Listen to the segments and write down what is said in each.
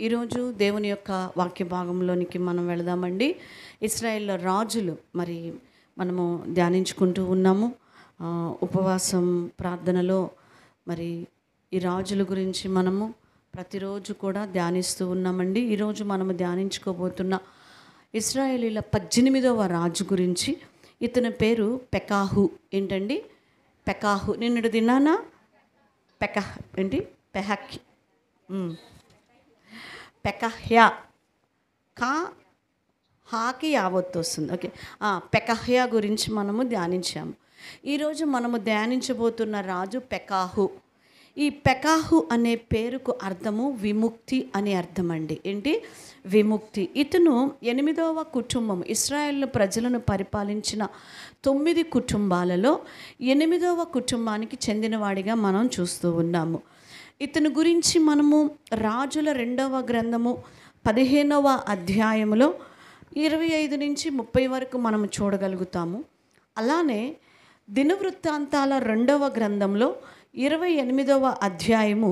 ఈరోజు దేవుని యొక్క వాక్య భాగంలోనికి మనం వెళదామండి. ఇశ్రాయేల్ రాజులు మరి మనము ధ్యానించుకుంటూ ఉన్నాము. ఉపవాసం ప్రార్థనలో మరి ఈ రాజుల గురించి మనము ప్రతిరోజు కూడా ధ్యానిస్తూ ఉన్నామండి. ఈరోజు మనము ధ్యానించుకోబోతున్న ఇశ్రాయేలీల 18వ రాజు గురించి. ఇతని పేరు పెకాహు. ఏంటండి పెకాహు? నిన్నటి దినాన పెకహ్యా హాకి యావత్తు వస్తుంది. ఓకే, పెకహ్యా గురించి మనము ధ్యానించాము. ఈరోజు మనము ధ్యానించబోతున్న రాజు పెకాహు. ఈ పెకాహు అనే పేరుకు అర్థము విముక్తి అని అర్థం అండి. ఏంటి? విముక్తి. ఇతను 8వ కుటుంబం. ఇశ్రాయేలు ప్రజలను పరిపాలించిన 9 కుటుంబాలలో 8వ కుటుంబానికి చెందినవాడిగా మనం చూస్తూ ఉన్నాము. ఇతని గురించి మనము రాజుల 2వ గ్రంథము 15వ అధ్యాయములో 25 నుంచి 30 వరకు మనము చూడగలుగుతాము. అలానే దినవృత్తాంతాల 2వ గ్రంథంలో 28వ అధ్యాయము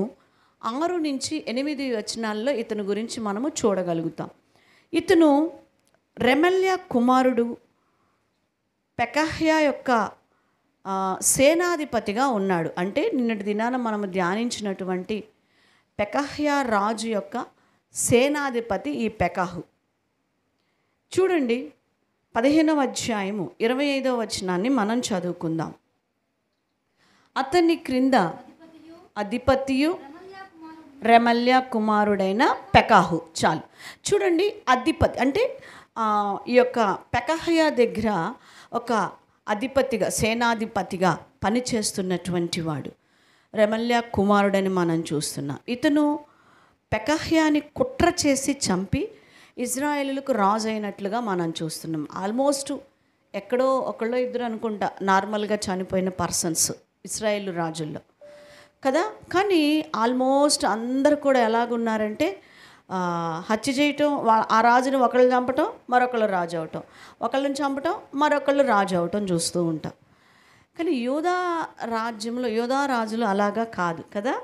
6 నుంచి 8 వచనాల్లో ఇతని గురించి మనము చూడగలుగుతాం. ఇతను రెమల్యా కుమారుడు, పెకహ్యా యొక్క సేనాధిపతిగా ఉన్నాడు. అంటే నిన్నటి దినాన మనము ధ్యానించినటువంటి పెకహ్యా రాజు యొక్క సేనాధిపతి ఈ పెకాహు. చూడండి, 15వ అధ్యాయము 25వ వచనాన్ని మనం చదువుకుందాం. అతని క్రింద అధిపతియు రెమల్యా కుమారుడైన పెకాహు. చాలు. చూడండి, అధిపతి అంటే ఈ యొక్క పెకహ్యా దగ్గర ఒక అధిపతిగా, సేనాధిపతిగా పనిచేస్తున్నటువంటి వాడు రెమల్యా కుమారుడని మనం చూస్తున్నాం. ఇతను పెకహ్యాని కుట్ర చేసి చంపి ఇజ్రాయేలులకు రాజు అయినట్లుగా మనం చూస్తున్నాం. ఆల్మోస్ట్ ఎక్కడో ఒకళ్ళో ఇద్దరు అనుకుంటా నార్మల్గా చనిపోయిన పర్సన్స్ ఇజ్రాయేల్ రాజుల్లో కదా. కానీ ఆల్మోస్ట్ అందరు కూడా ఎలాగున్నారంటే హత్య చేయటం, ఆ రాజుని ఒకళ్ళు చంపటం, మరొకళ్ళు రాజు అవటం, ఒకళ్ళని చంపటం, మరొకళ్ళు రాజు అవటం చూస్తూ ఉంటాం. కానీ యూదా రాజులు అలాగా కాదు కదా.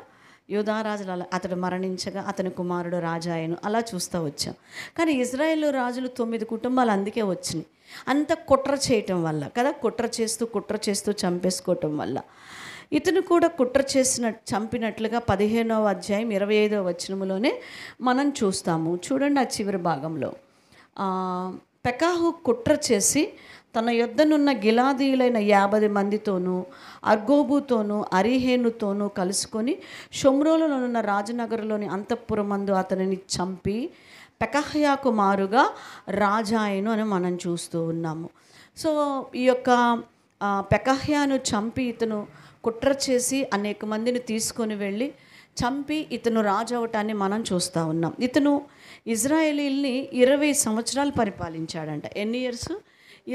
యూదా రాజులు అలా అతడు మరణించగా అతని కుమారుడు రాజాయను అలా చూస్తూ వచ్చాం. కానీ ఇజ్రాయేల్ రాజులు 9 కుటుంబాలు అందుకే వచ్చినాయి. అంత కుట్ర చేయటం వల్ల కదా, కుట్ర చేస్తూ చంపేసుకోవటం వల్ల ఇతను కూడా కుట్ర చంపినట్లుగా 15వ అధ్యాయం 25వ వచనములోనే మనం చూస్తాము. చూడండి, ఆ చివరి భాగంలో పెకాహు కుట్ర చేసి తన యొద్దనున్న గిలాదీయులైన 50 మందితోనూ అర్గోబుతోనూ అరీహేనుతోనూ కలుసుకొని షోమ్రోనులోనున్న రాజనగరులోని అంతఃపురమందు అతనిని చంపి పెకహ్యాకు మారుగా రాజాయను అని మనం చూస్తూ ఉన్నాము. సో ఈ యొక్క పెకహ్యాను చంపి ఇతను కుట్ర చేసి అనేక మందిని తీసుకొని వెళ్ళి చంపి ఇతను రాజు అవటాన్ని మనం చూస్తూ ఉన్నాం. ఇతను ఇజ్రాయేలీల్ని 20 సంవత్సరాలు పరిపాలించాడంట. ఎన్ని ఇయర్స్?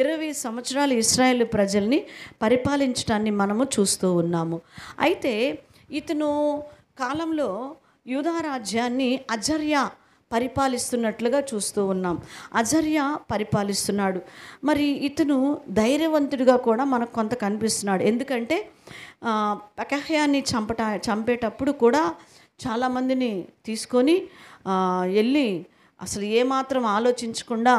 20 సంవత్సరాలు ఇశ్రాయేలు ప్రజల్ని పరిపాలించడాన్ని మనము చూస్తూ ఉన్నాము. అయితే ఇతను కాలంలో యూదా రాజ్యాన్ని అజర్యా పరిపాలిస్తున్నట్లుగా చూస్తూ ఉన్నాం. అజర్యా పరిపాలిస్తున్నాడు. మరి ఇతను ధైర్యవంతుడిగా కూడా మనకు కొంత కనిపిస్తున్నాడు. ఎందుకంటే పెకహ్యాన్ని చంపేటప్పుడు కూడా చాలామందిని తీసుకొని వెళ్ళి అసలు ఏమాత్రం ఆలోచించకుండా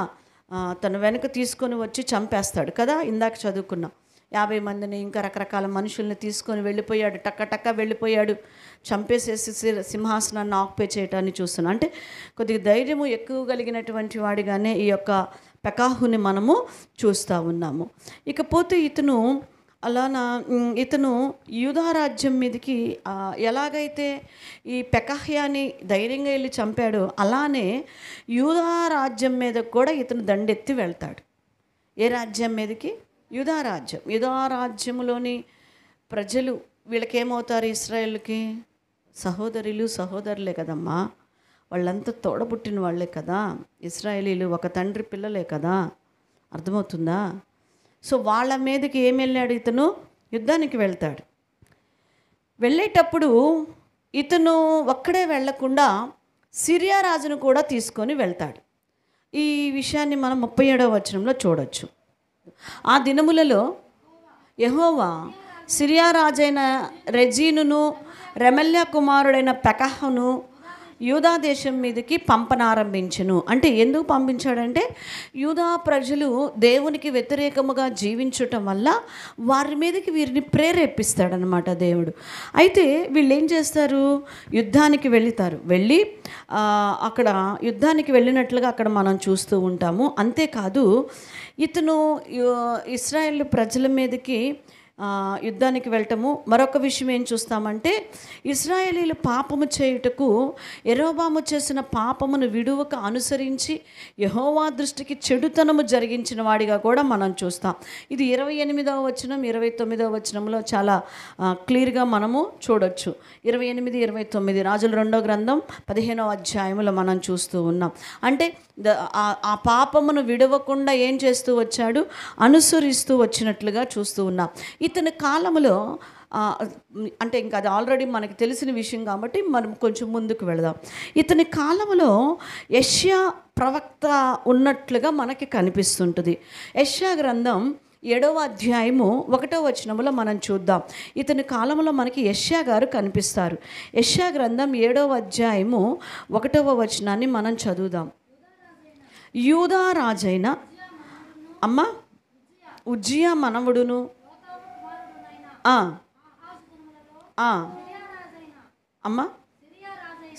తన వెనుక తీసుకొని వచ్చి చంపేస్తాడు కదా. ఇందాక చదువుకున్నాం, 50 మందిని ఇంకా రకరకాల మనుషుల్ని తీసుకొని వెళ్ళిపోయాడు. టక్క వెళ్ళిపోయాడు, చంపేసేసి సింహాసనాన్ని ఆక్యుపై చేయటాన్ని చూస్తున్నాం. అంటే కొద్దిగా ధైర్యము ఎక్కువ కలిగినటువంటి వాడిగానే ఈ యొక్క పెకాహుని మనము చూస్తూ ఉన్నాము. ఇకపోతే ఇతను యూదా రాజ్యం మీదకి ఎలాగైతే ఈ పెకహ్యాని ధైర్యంగా వెళ్ళి చంపాడో అలానే యూదా రాజ్యం మీద కూడా ఇతను దండెత్తి వెళ్తాడు. ఏ రాజ్యం మీదకి? యూదా రాజ్యం. యూదా రాజ్యములోని ప్రజలు వీళ్ళకేమవుతారు? ఇశ్రాయేలుకి సహోదరులే కదమ్మా. వాళ్ళంతా తోడబుట్టిన వాళ్ళే కదా. ఇశ్రాయేలీలు ఒక తండ్రి పిల్లలే కదా. అర్థమవుతుందా? సో వాళ్ళ మీదకి ఏం వెళ్ళాడు? ఇతను యుద్ధానికి వెళ్తాడు. వెళ్ళేటప్పుడు ఇతను ఒక్కడే వెళ్లకుండా సిరియా రాజును కూడా తీసుకొని వెళ్తాడు. ఈ విషయాన్ని మనం 37వ వచనంలో చూడొచ్చు. ఆ దినములలో యెహోవా సిరియా రాజైన రెజీనును రెమల్యా కుమారుడైన పెకహును యూదా దేశం మీదకి పంపనారంభించెను. అంటే ఎందుకు పంపించాడంటే యూదా ప్రజలు దేవునికి వ్యతిరేకముగా జీవించటం వల్ల వారి మీదకి వీరిని ప్రేరేపిస్తాడనమాట దేవుడు. అయితే వీళ్ళు ఏం చేస్తారు, యుద్ధానికి వెళ్ళి అక్కడ యుద్ధానికి వెళ్ళినట్లుగా అక్కడ మనం చూస్తూ ఉంటాము. అంతేకాదు ఇతను ఇశ్రాయేల్ ప్రజల మీదకి యుద్ధానికి వెళ్ళటము. మరొక విషయం ఏం చూస్తామంటే ఇశ్రాయేలీలు పాపము చేయుటకు యెరోబాము చేసిన పాపమును విడువక అనుసరించి యెహోవా దృష్టికి చెడుతనము జరిగించిన వాడిగా కూడా మనం చూస్తాం. ఇది 28వ వచనం 29వ వచనంలో చాలా క్లియర్గా మనము చూడొచ్చు. 28, 29 రాజుల 2వ గ్రంథం 15వ అధ్యాయంలో మనం చూస్తూ ఉన్నాం. అంటే ఆ పాపమును విడవకుండా ఏం చేస్తూ వచ్చాడు, అనుసరిస్తూ వచ్చినట్లుగా చూస్తూ ఉన్నాం. ఇతని కాలంలో అంటే ఇంకా అది ఆల్రెడీ మనకి తెలిసిన విషయం కాబట్టి మనం కొంచెం ముందుకు వెళదాం. ఇతని కాలంలో యెషయా ప్రవక్త ఉన్నట్లుగా మనకి కనిపిస్తుంటుంది. యెషయా గ్రంథం 7వ అధ్యాయము 1వ వచనంలో మనం చూద్దాం. ఇతని కాలంలో మనకి యెషయా గారు కనిపిస్తారు. యెషయా గ్రంథం 7వ అధ్యాయము 1వ వచనాన్ని మనం చదువుదాం. యూదా రాజైన ఉజ్జియా మనవడును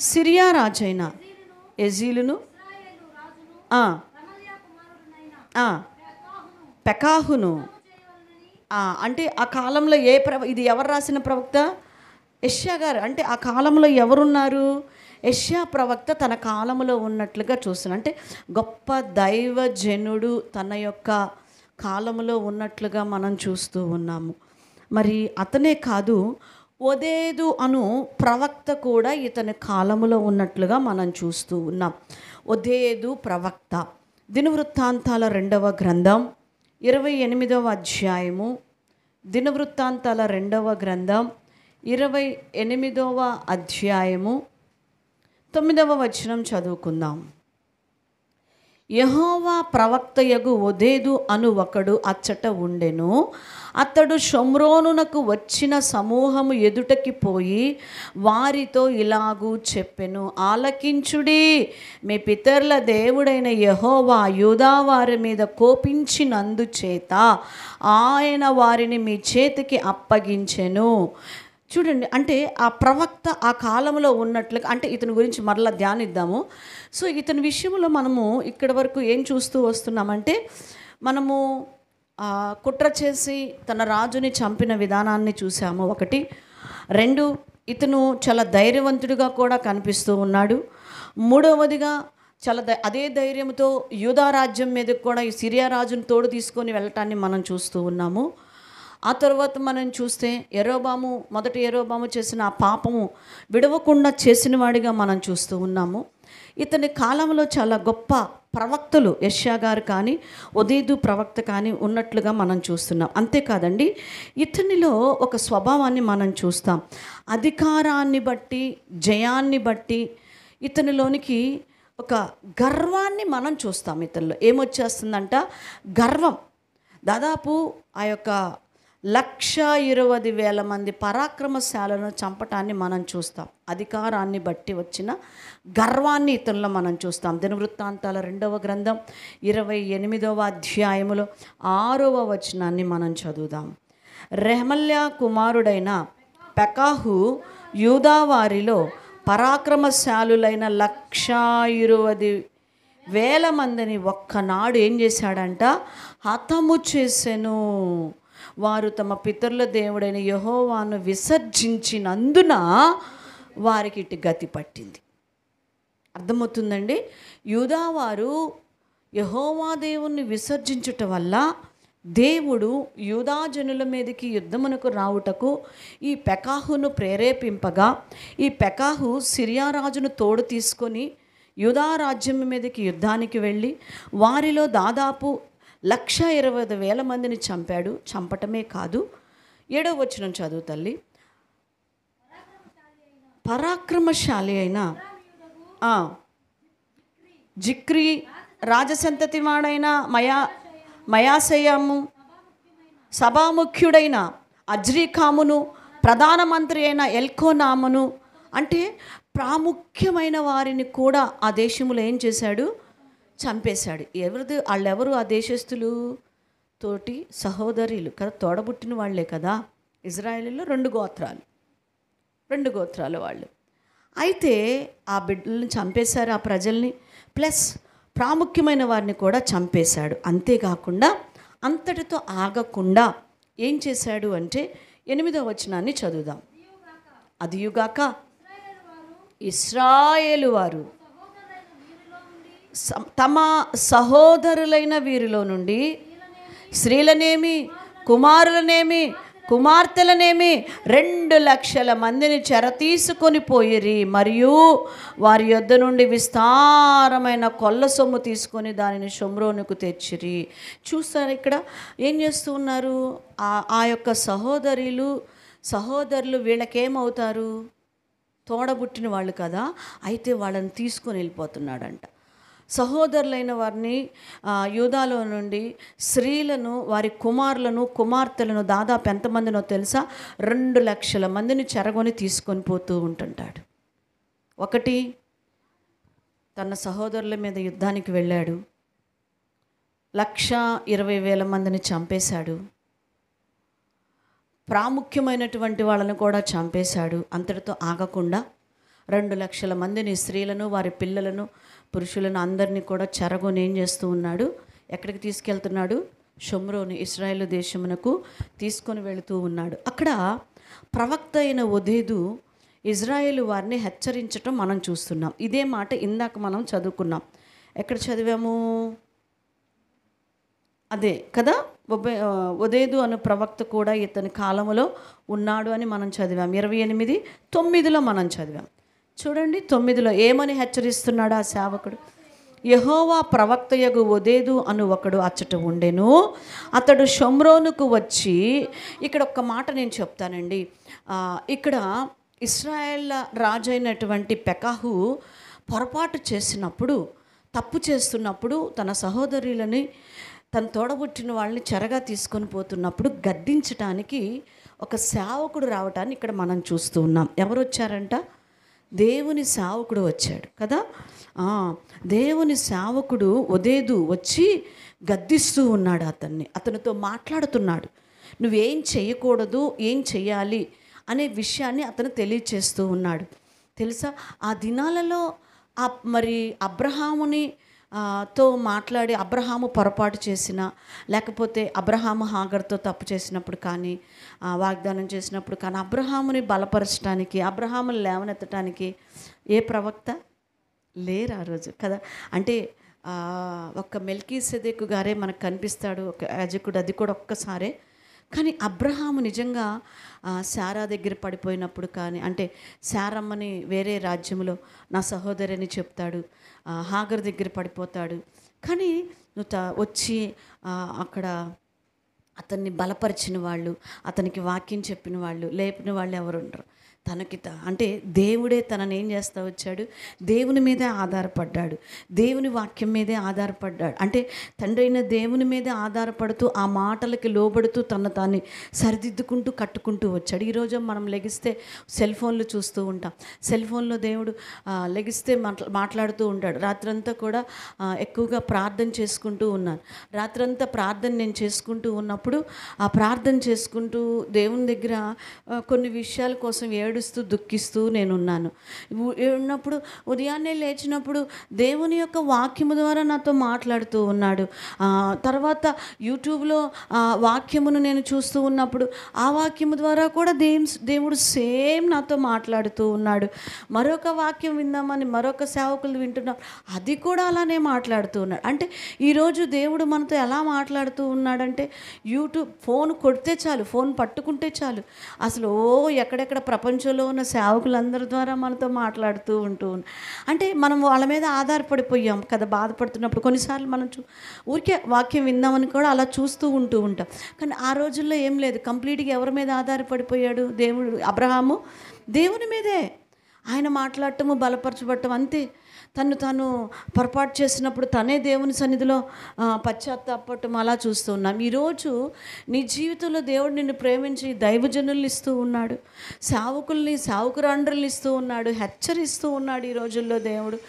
సిరియా రాజైన ఎజీలును పెకాహును. అంటే ఆ కాలంలో ఇది ఎవరు రాసిన ప్రవక్త? యెషయా గారు. అంటే ఆ కాలంలో ఎవరున్నారు? యెషయా ప్రవక్త తన కాలంలో ఉన్నట్లుగా చూస్తున్నాం. అంటే గొప్ప దైవజనుడు తన యొక్క కాలంలో ఉన్నట్లుగా మనం చూస్తూ ఉన్నాము. మరి అతనే కాదు, ఓదేదు అను ప్రవక్త కూడా ఇతని కాలములో ఉన్నట్లుగా మనం చూస్తూ ఉన్నాం. ఓదేదు ప్రవక్త. దినవృత్తాంతాల 2వ గ్రంథం 28వ అధ్యాయము. దినవృత్తాంతాల 2వ గ్రంథం 28వ అధ్యాయము 9వ వచనం చదువుకుందాం. యెహోవా ప్రవక్తయగు ఓదేదు అను ఒకడు అచ్చట ఉండెను. అతడు షోమ్రోనునకు వచ్చిన సమూహము ఎదుటకి పోయి వారితో ఇలాగూ చెప్పెను, ఆలకించుడి, మీ పితరుల దేవుడైన యెహోవా యూదా వారి మీద కోపించినందుచేత ఆయన వారిని మీ చేతికి అప్పగించెను. చూడండి, అంటే ఆ ప్రవక్త ఆ కాలంలో ఉన్నట్లుగా, అంటే ఇతని గురించి మరలా ధ్యానిద్దాము. సో ఇతని విషయంలో మనము ఇక్కడి వరకు ఏం చూస్తూ వస్తున్నామంటే, మనము కుట్ర చేసి తన రాజుని చంపిన విధానాన్ని చూసాము. 1, 2 ఇతను చాలా ధైర్యవంతుడిగా కూడా కనిపిస్తూ ఉన్నాడు. 3వదిగా చాలా అదే ధైర్యంతో యూదా రాజ్యం మీదకి కూడా ఈ సిరియా రాజును తోడు తీసుకొని వెళ్ళటాన్ని మనం చూస్తూ ఉన్నాము. ఆ తర్వాత మనం చూస్తే మొదటి యెరోబాము చేసిన ఆ పాపము విడవకుండా చేసిన వాడిగా మనం చూస్తూ ఉన్నాము. ఇతని కాలంలో చాలా గొప్ప ప్రవక్తలు యెషయా గారు కానీ ఓదేదు ప్రవక్త కానీ ఉన్నట్లుగా మనం చూస్తున్నాం. అంతేకాదండి, ఇతనిలో ఒక స్వభావాన్ని మనం చూస్తాం. అధికారాన్ని బట్టి, జయాన్ని బట్టి ఇతనిలోనికి ఒక గర్వాన్ని మనం చూస్తాం. ఇతనిలో ఏమొచ్చేస్తుందంట, గర్వం. దాదాపు ఆ యొక్క 120,000 మంది పరాక్రమశాలను చంపటాన్ని మనం చూస్తాం. అధికారాన్ని బట్టి వచ్చిన గర్వాన్ని ఇతనిలో మనం చూస్తాం. దినవృత్తాంతాల 2వ గ్రంథం 28వ అధ్యాయములో 6వ వచనాన్ని మనం చదువుదాం. రెమల్యా కుమారుడైన పెకాహు యూదా వారిలో పరాక్రమశాలులైన 120,000 మందిని ఒక్కనాడు ఏం చేశాడంట, హతము చేసెను. వారు తమ పితరుల దేవుడైన యెహోవాను విసర్జించినందున వారికి ఇటు గతి పట్టింది. అర్థమవుతుందండి? యూదావారు యెహోవా దేవుణ్ణి విసర్జించుట వల్ల దేవుడు యూదా జనుల మీదకి యుద్ధమునకు రావుటకు ఈ పెకాహును ప్రేరేపింపగా, ఈ పెకాహు సిరియా రాజును తోడు తీసుకొని యూదా రాజ్యం మీదకి యుద్ధానికి వెళ్ళి వారిలో దాదాపు 120,000 మందిని చంపాడు. చంపటమే కాదు, 7వ వచనం చదువు తల్లి. పరాక్రమశాలి అయిన జిక్రీ, రాజసంతతి వాడైన మయాసయము, సభాముఖ్యుడైన అజ్రీకామును, ప్రధానమంత్రి అయిన ఎల్కోనామును. అంటే ప్రాముఖ్యమైన వారిని కూడా ఆ దేశంలో ఏం చేశాడు? చంపేశాడు. వాళ్ళెవరు ఆ దేశస్థులు? తోటి సహోదరులు కదా, తోడబుట్టిన వాళ్ళే కదా. ఇజ్రాయేలీలో 2 గోత్రాలు వాళ్ళు. అయితే ఆ బిడ్డలను చంపేశారు, ఆ ప్రజల్ని, ప్లస్ ప్రాముఖ్యమైన వారిని కూడా చంపేశాడు. అంతేకాకుండా అంతటితో ఆగకుండా ఏం చేశాడు అంటే 8వ వచనాన్ని చదువుదాం. అదియుగాక ఇశ్రాయేలు వారు తమ సహోదరులైన వీరిలో నుండి స్త్రీలనేమి, కుమారులనేమి, కుమార్తెలనేమి 2 లక్షల మందిని చెర తీసుకొని పోయిరి. మరియు వారి యొద్ద నుండి విస్తారమైన కొల్ల సొమ్ము తీసుకొని దానిని షోమ్రోనుకు తెచ్చిరి. చూస్తారు ఇక్కడ ఏం చేస్తూ ఉన్నారు? ఆ యొక్క సహోదరులు వీళ్ళకేమవుతారు? తోడబుట్టిన వాళ్ళు కదా. అయితే వాళ్ళని తీసుకొని వెళ్ళిపోతున్నాడంట. సహోదరులైన వారిని యూదాలో నుండి స్త్రీలను, వారి కుమారులను, కుమార్తెలను దాదాపు ఎంతమందినో తెలుసా? 2 లక్షల మందిని చెరగొని తీసుకొని పోతూ ఉంటుంటాడు. ఒకటి, తన సహోదరుల మీద యుద్ధానికి వెళ్ళాడు, 1,20,000 మందిని చంపేశాడు. ప్రాముఖ్యమైనటువంటి వాళ్ళని కూడా చంపేశాడు. అంతటితో ఆగకుండా 2 లక్షల మందిని, స్త్రీలను, వారి పిల్లలను, పురుషులను అందరినీ కూడా చెరగొని ఏం చేస్తూ ఉన్నాడు? ఎక్కడికి తీసుకెళ్తున్నాడు? షోమ్రోను, ఇశ్రాయేల్ దేశమునకు తీసుకొని వెళుతూ ఉన్నాడు. అక్కడ ప్రవక్త అయిన ఓదేదు ఇజ్రాయేలు వారిని హెచ్చరించటం మనం చూస్తున్నాం. ఇదే మాట ఇందాక మనం చదువుకున్నాం. ఎక్కడ చదివాము? అదే కదా, ఓదేదు అను ప్రవక్త కూడా ఇతని కాలములో ఉన్నాడు అని మనం చదివాం. 28:9 మనం చదివాం. చూడండి, 9లో ఏమని హెచ్చరిస్తున్నాడు ఆ సేవకుడు? యెహోవా ప్రవక్తయగు ఓదేదు అను ఒకడు అచ్చట ఉండెను. అతడు షోమ్రోనుకు వచ్చి, ఇక్కడ ఒక్క మాట నేను చెప్తానండి. ఇక్కడ ఇశ్రాయేల్ రాజు అయినటువంటి పెకాహు పొరపాటు చేసినప్పుడు, తప్పు చేస్తున్నప్పుడు, తన సహోదరులని, తన తోడబుట్టిన వాళ్ళని చెరగా తీసుకొని పోతున్నప్పుడు గద్దించటానికి ఒక సేవకుడు రావటాన్ని ఇక్కడ మనం చూస్తూ ఉన్నాం. ఎవరు వచ్చారంట? దేవుని సేవకుడు వచ్చాడు కదా. దేవుని సేవకుడు ఓదేదు వచ్చి గద్దిస్తూ ఉన్నాడు అతనితో మాట్లాడుతున్నాడు. నువ్వేం చేయకూడదు, ఏం చెయ్యాలి అనే విషయాన్ని అతను తెలియచేస్తూ ఉన్నాడు. తెలుసా, ఆ దినాలలో మరి అబ్రహాముని తో మాట్లాడి అబ్రహాము పొరపాటు చేసిన, లేకపోతే అబ్రహాము హాగర్తో తప్పు చేసినప్పుడు కానీ, వాగ్దానం చేసినప్పుడు కానీ, అబ్రహాముని బలపరచడానికి, అబ్రహాముని లేవనెత్తడానికి ఏ ప్రవక్త లేరు ఆ రోజు కదా. అంటే ఒక్క మెల్కీసెదెకు గారే మనకు కనిపిస్తాడు, ఒక యాజకుడు, అది కూడా ఒక్కసారే. కానీ అబ్రహాము నిజంగా శారా దగ్గర పడిపోయినప్పుడు కానీ, అంటే శారమ్మని వేరే రాజ్యంలో నా సహోదరిని చెప్తాడు, హాగర్ దగ్గర పడిపోతాడు. కానీ నువ్వు వచ్చి అక్కడ అతన్ని బలపరిచిన వాళ్ళు, అతనికి వాక్యం చెప్పిన వాళ్ళు, లేపిన వాళ్ళు ఎవరు ఉండరు. అంటే దేవుడే తనని ఏం చేస్తూ వచ్చాడు? దేవుని మీదే ఆధారపడ్డాడు, దేవుని వాక్యం మీదే ఆధారపడ్డాడు. అంటే తండ్రి అయిన దేవుని మీదే ఆధారపడుతూ, ఆ మాటలకి లోబడుతూ తాన్ని సరిదిద్దుకుంటూ కట్టుకుంటూ వచ్చాడు. ఈరోజు మనం లెగిస్తే సెల్ ఫోన్లు చూస్తూ ఉంటాం. సెల్ ఫోన్లో దేవుడు లెగిస్తే మాట్లాడుతూ ఉంటాడు. రాత్రంతా కూడా ఎక్కువగా ప్రార్థన చేసుకుంటూ ఉన్నాను. రాత్రంతా ప్రార్థన నేను చేసుకుంటూ ఉన్నప్పుడు, ఆ ప్రార్థన చేసుకుంటూ దేవుని దగ్గర కొన్ని విషయాల కోసం ఏడుస్తూ దుఃఖిస్తూ నేనున్నాను. ఉన్నప్పుడు ఉదయాన్నే లేచినప్పుడు దేవుని యొక్క వాక్యము ద్వారా నాతో మాట్లాడుతూ ఉన్నాడు. తర్వాత యూట్యూబ్లో వాక్యమును నేను చూస్తూ ఉన్నప్పుడు ఆ వాక్యము ద్వారా కూడా దేవుడు సేమ్ నాతో మాట్లాడుతూ ఉన్నాడు. మరొక వాక్యం విందామని మరొక సేవకులు వింటున్నాం, అది కూడా అలానే మాట్లాడుతూ ఉన్నాడు. అంటే ఈరోజు దేవుడు మనతో ఎలా మాట్లాడుతూ ఉన్నాడంటే, యూట్యూబ్ ఫోన్ కొడితే చాలు, ఫోన్ పట్టుకుంటే చాలు, అసలు ఎక్కడెక్కడ ప్రపంచంలో ఉన్న సేవకులందరి ద్వారా మనతో మాట్లాడుతూ ఉంటూ. అంటే మనం వాళ్ళ మీద ఆధారపడిపోయాం కదా. బాధపడుతున్నప్పుడు కొన్నిసార్లు మనం ఊరికే వాక్యం విందామని కూడా అలా చూస్తూ ఉంటాం. కానీ ఆ రోజుల్లో ఏం లేదు, కంప్లీట్గా ఎవరి మీద ఆధారపడిపోయాడు? అబ్రహాము దేవుని మీదే. ఆయన మాట్లాడటము, బలపరచబడటం అంతే. తను తాను పొరపాటు చేసినప్పుడు తనే దేవుని సన్నిధిలో పశ్చాత్తాపడటం అలా చూస్తూ ఉన్నాం. ఈరోజు నీ జీవితంలో దేవుడు నిన్ను ప్రేమించి దైవజనుల్ని ఇస్తూ ఉన్నాడు, సేవకుల్ని సేవకురాండ్రుల్ని ఇస్తూ ఉన్నాడు, హెచ్చరిస్తూ ఉన్నాడు. ఈ రోజుల్లో దేవుడు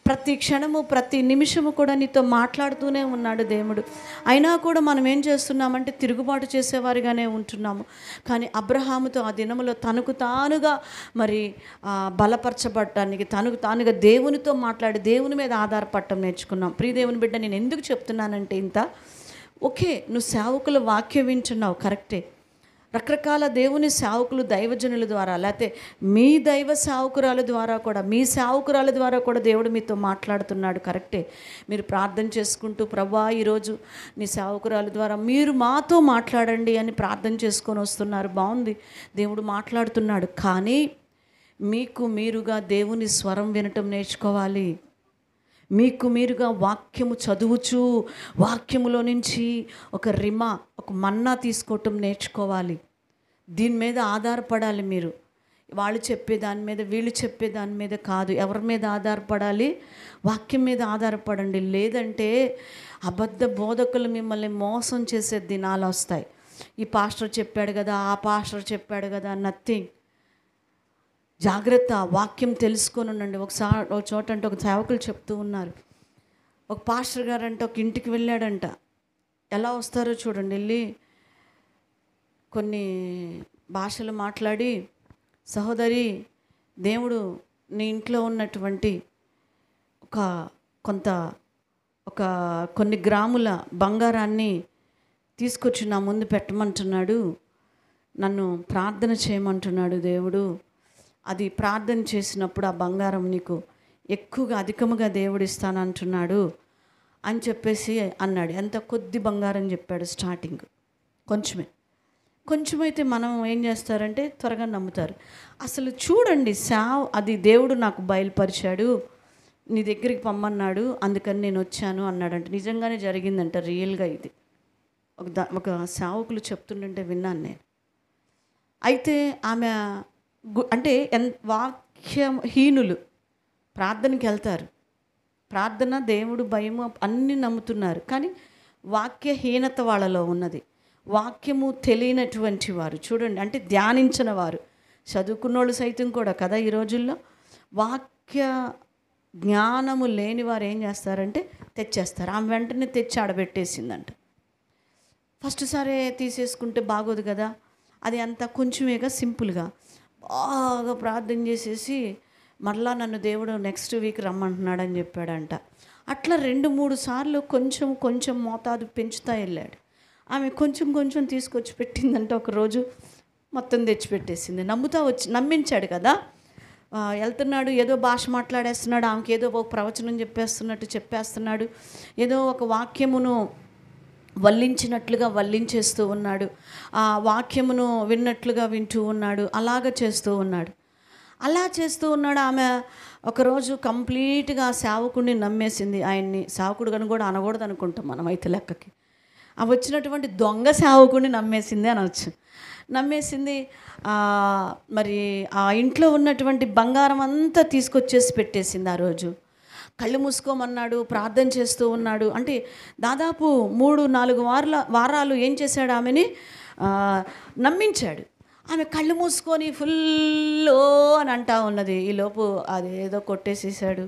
ప్రతి క్షణము ప్రతి నిమిషము కూడా నీతో మాట్లాడుతూనే ఉన్నాడు దేవుడు. అయినా కూడా మనం ఏం చేస్తున్నామంటే తిరుగుబాటు చేసేవారిగానే ఉంటున్నాము. కానీ అబ్రహాముతో ఆ దినములో తనకు తానుగా మరి బలపరచబడటానికి తనకు తానుగా దేవునితో మాట్లాడి దేవుని మీద ఆధారపడటం నేర్చుకున్నాం. ప్రియదేవుని బిడ్డ, నేను ఎందుకు చెప్తున్నానంటే ఓకే, నువ్వు సేవకుల వాక్యం వింటున్నావు, కరెక్టే. రకరకాల దేవుని సేవకులు దైవజనుల ద్వారా, లేకపోతే మీ దైవ సేవకురాల ద్వారా కూడా, మీ సేవకురాల ద్వారా కూడా దేవుడు మీతో మాట్లాడుతున్నాడు, కరెక్టే. మీరు ప్రార్థన చేసుకుంటూ ప్రభువా ఈరోజు నీ సేవకురాల ద్వారా మీరు మాతో మాట్లాడండి అని ప్రార్థన చేసుకొని వస్తున్నారు, బాగుంది, దేవుడు మాట్లాడుతున్నాడు. కానీ మీకు మీరుగా దేవుని స్వరం వినటం నేర్చుకోవాలి. మీకు మీరుగా వాక్యము చదువుచు వాక్యములో నుంచి ఒక మన్నా తీసుకోవటం నేర్చుకోవాలి. దీని మీద ఆధారపడాలి. మీరు వాళ్ళు చెప్పే దాని మీద వీళ్ళు చెప్పే దాని మీద కాదు. ఎవరి మీద ఆధారపడాలి? వాక్యం మీద ఆధారపడండి. లేదంటే అబద్ధ బోధకులు మిమ్మల్ని మోసం చేసే దినాలు వస్తాయి. ఈ పాస్టర్ చెప్పాడు కదా, ఆ పాస్టర్ చెప్పాడు కదా, నథింగ్. జాగ్రత్త, వాక్యం తెలుసుకొని ఉండండి. ఒక చోట అంటే ఒక సేవకులు చెప్తూ ఉన్నారు, ఒక పాస్టర్ గారు అంటే ఒక ఇంటికి వెళ్ళాడంట. ఎలా వస్తారో చూడండి, వెళ్ళి కొన్ని భాషలు మాట్లాడి, సహోదరి దేవుడు నీ ఇంట్లో ఉన్నటువంటి కొన్ని గ్రాముల బంగారాన్ని తీసుకొచ్చి నా ముందు పెట్టమంటున్నాడు, నన్ను ప్రార్థన చేయమంటున్నాడు దేవుడు. అది ప్రార్థన చేసినప్పుడు ఆ బంగారం నీకు ఎక్కువగా అధికముగా దేవుడు ఇస్తానంటున్నాడు అని చెప్పేసి అన్నాడు. ఎంత కొద్ది బంగారం చెప్పాడు స్టార్టింగ్, కొంచెమైతే మనం ఏం చేస్తారంటే త్వరగా నమ్ముతారు. అసలు చూడండి, అది దేవుడు నాకు బయలుపరిచాడు, నీ దగ్గరికి పమ్మన్నాడు, అందుకని నేను వచ్చాను అన్నాడంట. నిజంగానే జరిగిందంట, రియల్గా. ఇది ఒక సేవకులు చెప్తుంటే విన్నాను నేను. అయితే ఆమె అంటే వాక్యహీనులు ప్రార్థనకి వెళ్తారు, ప్రార్థన దేవుడు భయము అన్నీ నమ్ముతున్నారు, కానీ వాక్యహీనత వాళ్ళలో ఉన్నది. వాక్యము తెలియనటువంటి వారు చూడండి, అంటే ధ్యానించిన వారు, చదువుకున్నోళ్ళు సైతం కూడా కదా ఈ రోజుల్లో వాక్య జ్ఞానము లేని వారు ఏం చేస్తారంటే తెచ్చేస్తారు. ఆమె వెంటనే తెచ్చి ఆడబెట్టేసిందంట. ఫస్ట్ సారే తీసేసుకుంటే బాగోదు కదా, అది అంతా కొంచెమేగా, సింపుల్గా బాగా ప్రార్థన చేసేసి మరలా నన్ను దేవుడు నెక్స్ట్ వీక్ రమ్మంటున్నాడని చెప్పాడంట. అట్లా 2-3 సార్లు కొంచెం కొంచెం మోతాదు పెంచుతా వెళ్ళాడు. ఆమె కొంచెం కొంచెం తీసుకొచ్చి పెట్టిందంటే ఒకరోజు మొత్తం తెచ్చిపెట్టేసింది. నమ్మించాడు కదా, వెళ్తున్నాడు, ఏదో భాష మాట్లాడేస్తున్నాడు, ఆమెకి ఏదో ఒక ప్రవచనం చెప్పేస్తున్నాడు, ఏదో ఒక వాక్యమును వల్లించినట్లుగా వల్లించేస్తూ ఉన్నాడు, ఆ వాక్యమును విన్నట్లుగా వింటూ ఉన్నాడు, అలాగ చేస్తూ ఉన్నాడు. ఆమె ఒకరోజు కంప్లీట్గా సేవకుడిని నమ్మేసింది. ఆయన్ని సేవకుడు కానీ కూడా అనకూడదు అనుకుంటాం మనం అయితే లెక్కకి. ఆ వచ్చినటువంటి దొంగ సేవకుడిని నమ్మేసింది అనవచ్చు. నమ్మేసింది. మరి ఆ ఇంట్లో ఉన్నటువంటి బంగారం అంతా తీసుకొచ్చేసి పెట్టేసింది. ఆ రోజు కళ్ళు మూసుకోమన్నాడు, ప్రార్థన చేస్తూ ఉన్నాడు. అంటే దాదాపు 3-4 వారాలు ఏం చేశాడు, ఆమెని నమ్మించాడు. ఆమె కళ్ళు మూసుకొని ఫుల్ అని అంటా ఉన్నది. ఈలోపు అదేదో కొట్టేసేసాడు,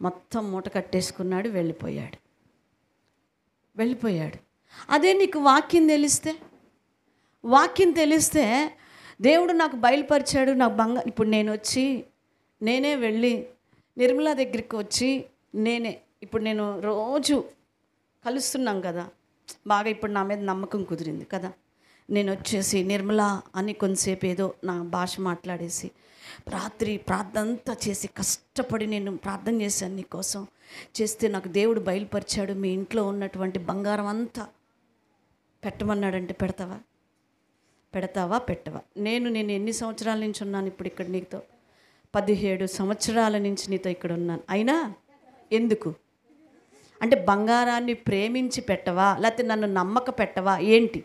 మొత్తం మూట కట్టేసుకున్నాడు, వెళ్ళిపోయాడు. అదే నీకు వాక్యం తెలిస్తే దేవుడు నాకు బయలుపరిచాడు, నాకు ఇప్పుడు నేనే వెళ్ళి నిర్మల దగ్గరికి వచ్చి ఇప్పుడు నేను రోజు కలుస్తున్నాం కదా, బాగా ఇప్పుడు నా మీద నమ్మకం కుదిరింది కదా, నేను వచ్చేసి నిర్మల అని కొంతసేపు ఏదో నా భాష మాట్లాడేసి రాత్రి ప్రార్థన అంతా చేసి కష్టపడి నేను ప్రార్థన చేశాను నీకోసం చేస్తే నాకు దేవుడు బయలుపరిచాడు, మీ ఇంట్లో ఉన్నటువంటి బంగారం అంతా పెట్టమన్నాడంటే పెట్టవా? నేను ఎన్ని సంవత్సరాల నుంచి ఉన్నాను ఇప్పుడు ఇక్కడ నీతో? 17 సంవత్సరాల నుంచి నీతో ఇక్కడ ఉన్నాను. అయినా ఎందుకు అంటే బంగారాన్ని ప్రేమించి పెట్టవా, లేకపోతే నన్ను నమ్మక పెట్టవా ఏంటి?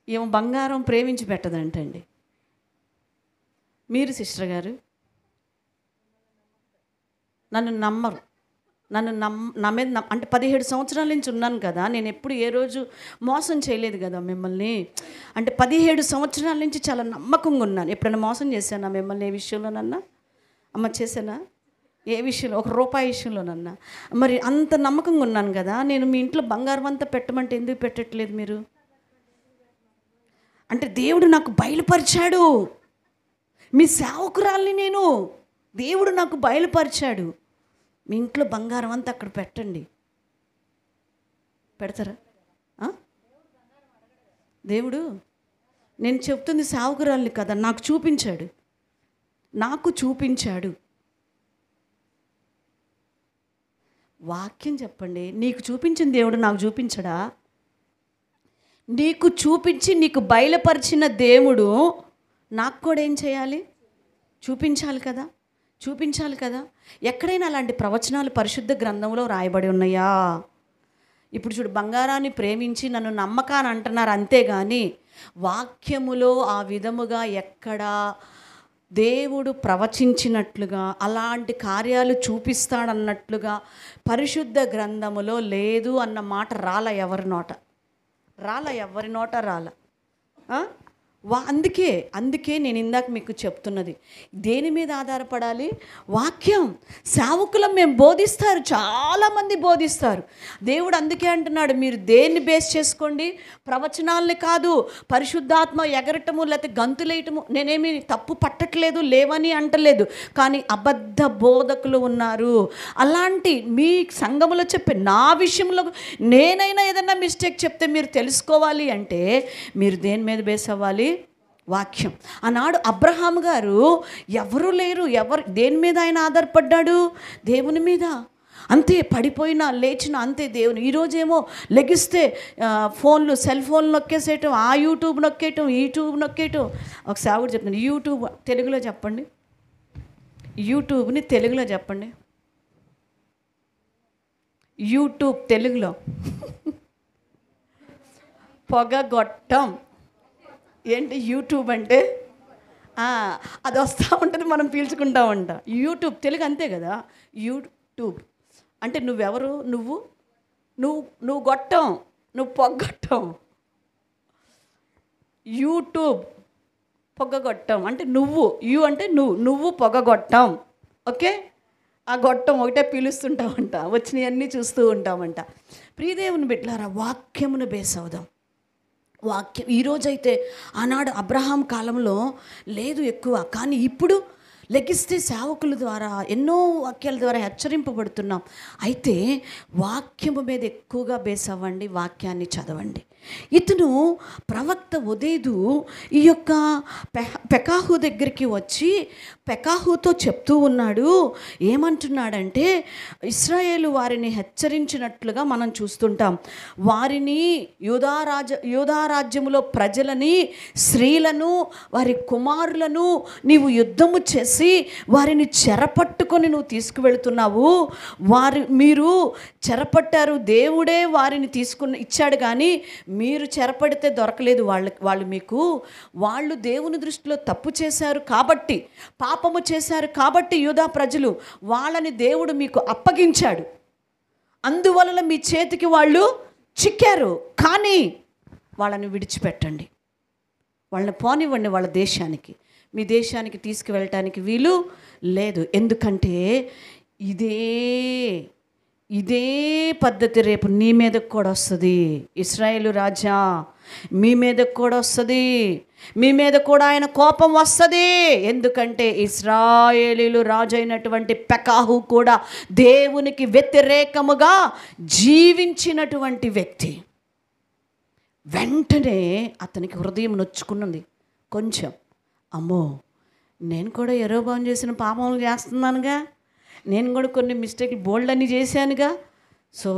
ఏమో బంగారం ప్రేమించి పెట్టదంటండి. మీరు సిస్టర్ గారు నన్ను నమ్మరు. నన్ను నా మీద అంటే 17 సంవత్సరాల నుంచి ఉన్నాను కదా, నేను ఎప్పుడు ఏ రోజు మోసం చేయలేదు కదా మిమ్మల్ని. అంటే 17 సంవత్సరాల నుంచి చాలా నమ్మకంగా ఉన్నాను. ఎప్పుడైనా మోసం చేశానా మిమ్మల్ని ఏ విషయంలోనన్నా? అమ్మ చేశానా? ఏ విషయంలో? ₹1 విషయంలోనన్నా? మరి అంత నమ్మకంగా ఉన్నాను కదా. నేను మీ ఇంట్లో బంగారం అంతా పెట్టమంటే ఎందుకు పెట్టట్లేదు మీరు? అంటే దేవుడు నాకు బయలుపరిచాడు. మీ సేవకురాల్ని నేను, దేవుడు నాకు బయలుపరిచాడు. మీ ఇంట్లో బంగారం అంతా అక్కడ పెట్టండి. పెడతారా? దేవుడు, నేను చెప్తుంది సేవకురాల్ని కదా, నాకు చూపించాడు. వాక్యం చెప్పండి. నీకు చూపించిన దేవుడు నాకు చూపించడా? నీకు చూపించి నీకు బయలుపరిచిన దేవుడు నాకు కూడా ఏం చేయాలి? చూపించాలి కదా. ఎక్కడైనా అలాంటి ప్రవచనాలు పరిశుద్ధ గ్రంథంలో రాయబడి ఉన్నాయా? ఇప్పుడు చూడు, బంగారాన్ని ప్రేమించి నన్ను నమ్మకాన్ని అంటున్నారు, అంతేగాని వాక్యములో ఆ విధముగా ఎక్కడా దేవుడు ప్రవచించినట్లుగా అలాంటి కార్యాలు చూపిస్తాడన్నట్లుగా పరిశుద్ధ గ్రంథములో లేదు అన్న మాట ఎవరి నోట రాల. అందుకే నేను ఇందాక మీకు చెప్తున్నది, దేని మీద ఆధారపడాలి? వాక్యం. సేవకులం మేము బోధిస్తారు, చాలామంది బోధిస్తారు. దేవుడు అందుకే అంటున్నాడు, మీరు దేన్ని బేస్ చేసుకోండి? ప్రవచనాలని కాదు, పరిశుద్ధాత్మ ఎగరటము లేకపోతే గంతులేయటము. నేనేమి తప్పు పట్టట్లేదు, లేవని అంటలేదు, కానీ అబద్ధ బోధకులు ఉన్నారు. అలాంటి మీ సంఘములో చెప్పే నా విషయంలో నేనైనా ఏదైనా మిస్టేక్ చెప్తే మీరు తెలుసుకోవాలి అంటే మీరు దేని మీద బేస్ అవ్వాలి? వాక్యం. ఆనాడు అబ్రహాం గారు ఎవరు లేరు, దేని మీద ఆయన ఆధారపడ్డాడు? దేవుని మీద. అంతే, పడిపోయినా లేచినా అంతే దేవుని. ఈరోజేమో లెగిస్తే సెల్ ఫోన్లు నొక్కేసేయటం, ఆ యూట్యూబ్ నొక్కేయటం. ఒక సేవకుడు చెప్తాను, యూట్యూబ్ తెలుగులో చెప్పండి. యూట్యూబ్ని తెలుగులో చెప్పండి. యూట్యూబ్ తెలుగులో పొగగొట్టం. ఏంటి యూట్యూబ్ అంటే? అది వస్తూ ఉంటుంది, మనం పీల్చుకుంటా ఉంటాం. యూట్యూబ్ తెలుగు అంతే కదా. యూట్యూబ్ అంటే నువ్వెవరు? నువ్వు గొట్టం, నువ్వు పొగ్గొట్టం. యూట్యూబ్ పొగ్గొట్టం అంటే నువ్వు, అంటే నువ్వు పొగగొట్టం. ఓకే, ఆ గొట్టం ఒకటే పీలుస్తుంటామంట, వచ్చినవన్నీ చూస్తూ ఉంటామంట. ప్రియదేవుని బిడ్డలారా, వాక్యమును బేస్ అవుదాం. వాక్యం ఈరోజైతే, ఆనాడు అబ్రహాం కాలంలో లేదు ఎక్కువ, కానీ ఇప్పుడు లెగిస్తే సేవకుల ద్వారా ఎన్నో వాక్యాల ద్వారా హెచ్చరింపబడుతున్నాం. అయితే వాక్యము మీద ఎక్కువగా బేస్ అవ్వండి, వాక్యాన్ని చదవండి. ఇతను ప్రవక్త ఒదేదు ఈ యొక్క పెకాహు దగ్గరికి వచ్చి పెకాహుతో చెప్తూ ఉన్నాడు. ఏమంటున్నాడంటే, ఇశ్రాయేలు వారిని హెచ్చరించినట్లుగా మనం చూస్తుంటాం. వారిని యూదారాజ్యములో ప్రజలని, స్త్రీలను, వారి కుమారులను నీవు యుద్ధము చేసి వారిని చెరపట్టుకొని నువ్వు తీసుకువెళుతున్నావు. మీరు చెరపట్టారు, దేవుడే వారిని ఇచ్చాడు, కానీ మీరు చెరపడితే దొరకలేదు. వాళ్ళు దేవుని దృష్టిలో తప్పు చేశారు కాబట్టి, పాపము చేశారు కాబట్టి యూదా ప్రజలు వాళ్ళని దేవుడు మీకు అప్పగించాడు. అందువలన మీ చేతికి వాళ్ళు చిక్కారు. కానీ వాళ్ళని విడిచిపెట్టండి, వాళ్ళని పోనివ్వండి వాళ్ళ దేశానికి. మీ దేశానికి తీసుకువెళ్ళటానికి వీలు లేదు. ఎందుకంటే ఇదే పద్ధతి రేపు నీ మీదకు కూడా వస్తుంది. ఇశ్రాయేలు రాజా, మీ మీదకు కూడా వస్తుంది. మీ మీద కూడా ఆయన కోపం వస్తుంది. ఎందుకంటే ఇశ్రాయేలీలు రాజు అయినటువంటి పెకాహు కూడా దేవునికి వ్యతిరేకముగా జీవించినటువంటి వ్యక్తి. వెంటనే అతనికి హృదయం నొచ్చుకున్నది కొంచెం. అమ్మో, నేను కూడా యెరొబెయాము చేసిన పాపములు చేస్తున్నానుగా, నేను కూడా కొన్ని మిస్టేక్లు బోల్డ్ అన్నీ చేశానుగా, సో